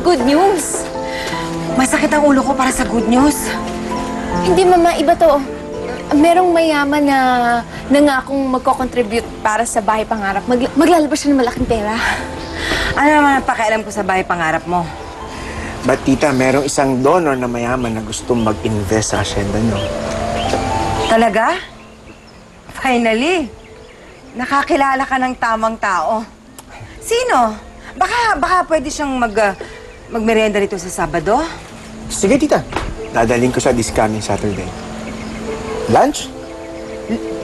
good news. Masakit ang ulo ko para sa good news. Hindi, Mama. Iba to. Merong mayaman na nangakong magko-contribute para sa bahay pangarap. Maglalabas siya ng malaking pera. Ano naman ang pakialam ko sa bahay pangarap mo? But tita, merong isang donor na mayaman na gustong mag-invest sa asyenda nyo. Talaga? Finally, nakakilala ka ng tamang tao. Sino? Baka pwede siyang magmerienda rito sa Sabado? Sige tita, dadaling ko siya this coming Saturday. Lunch?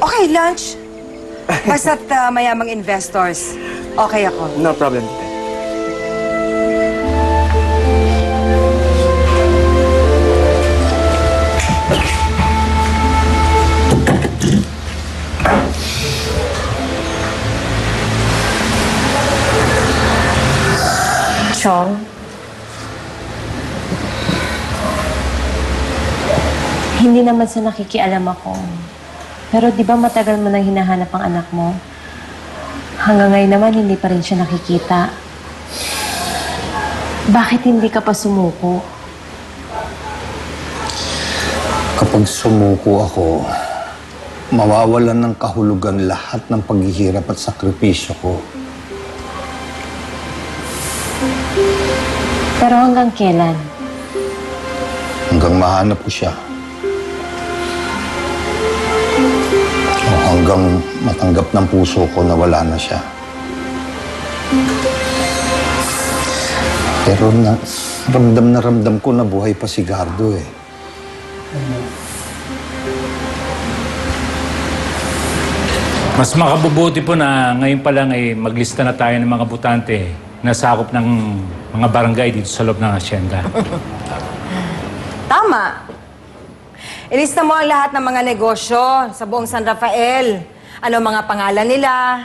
Okay, lunch. Basta't mayamang investors. Okay ako. No problem tita. Chong, hindi naman sa nakikialam ako. Pero di ba matagal mo nang hinahanap ang anak mo? Hanggang ngayon naman, hindi pa rin siya nakikita. Bakit hindi ka pa sumuko? Kapag sumuko ako, mawawalan ng kahulugan lahat ng paghihirap at sakripisyo ko. Pero hanggang kailan? Hanggang mahanap ko siya. O hanggang matanggap ng puso ko na wala na siya. Pero ramdam ko na buhay pa si Gardo eh. Mas makabubuti po na ngayon pa lang ay maglista na tayo ng mga butante na sakop ng mga barangay dito sa loob ng asyenda. Tama. Ilista mo ang lahat ng mga negosyo sa buong San Rafael. Ano mga pangalan nila?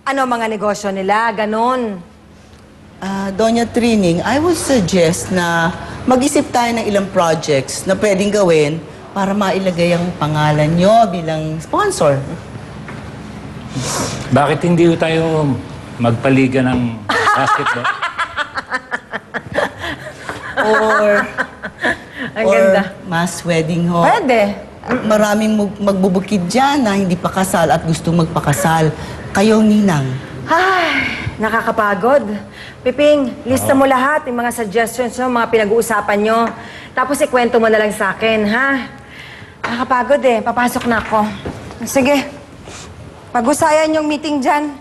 Ano mga negosyo nila? Ganon. Doña Trining, I would suggest na mag-isip tayo ng ilang projects na pwedeng gawin para mailagay ang pangalan nyo bilang sponsor. Bakit hindi tayo magpaliga ng basketball? Ang ganda. Mass wedding ho. Pwede. Maraming magbubukid dyan na hindi pa kasal at gusto magpakasal. Kayo, Ninang. Ay, nakakapagod. Piping, lista mo lahat yung mga suggestions nyo, mga pinag-uusapan nyo. Tapos ikwento mo na lang sa akin, ha? Nakakapagod eh. Papasok na ako. Sige. Pag-usayan yung meeting dyan.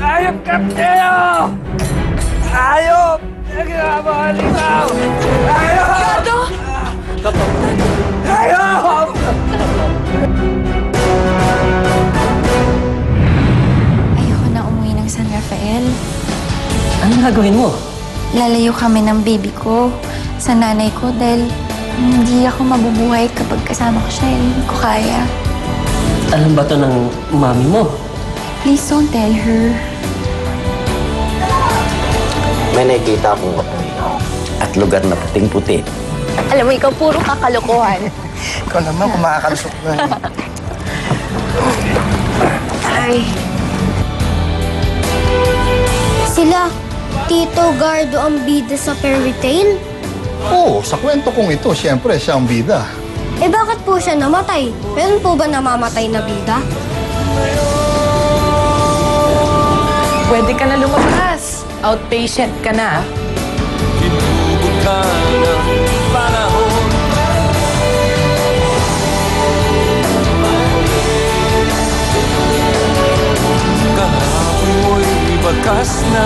Ayop ka, Teo! Ayop! Nagkakabalikaw! Ayop! Gardo! Ayop! Ayoko na umuwi ng San Rafael. Anong gagawin mo? Lalayo kami ng baby ko sa nanay ko dahil hindi ako mabubuhay kapag kasama ko siya. Hindi ko kaya. Alam ba to ng mami mo? Please don't tell her. May nakikita akong apoy. at lugar na puting-puti. Alam mo, ikaw puro kakalokohan. Ikaw naman, kumakalusok na. Ay. Sila, Tito Gardo ang bida sa fairy tale? Oo, sa kwento kong ito, siyempre, siya ang bida. Eh bakit po siya namatay? Meron po ba namamatay na bida? Pwede ka na lumabas. Outpatient ka na. Hinubog ka ng panahon. Kahapon mo'y bakas na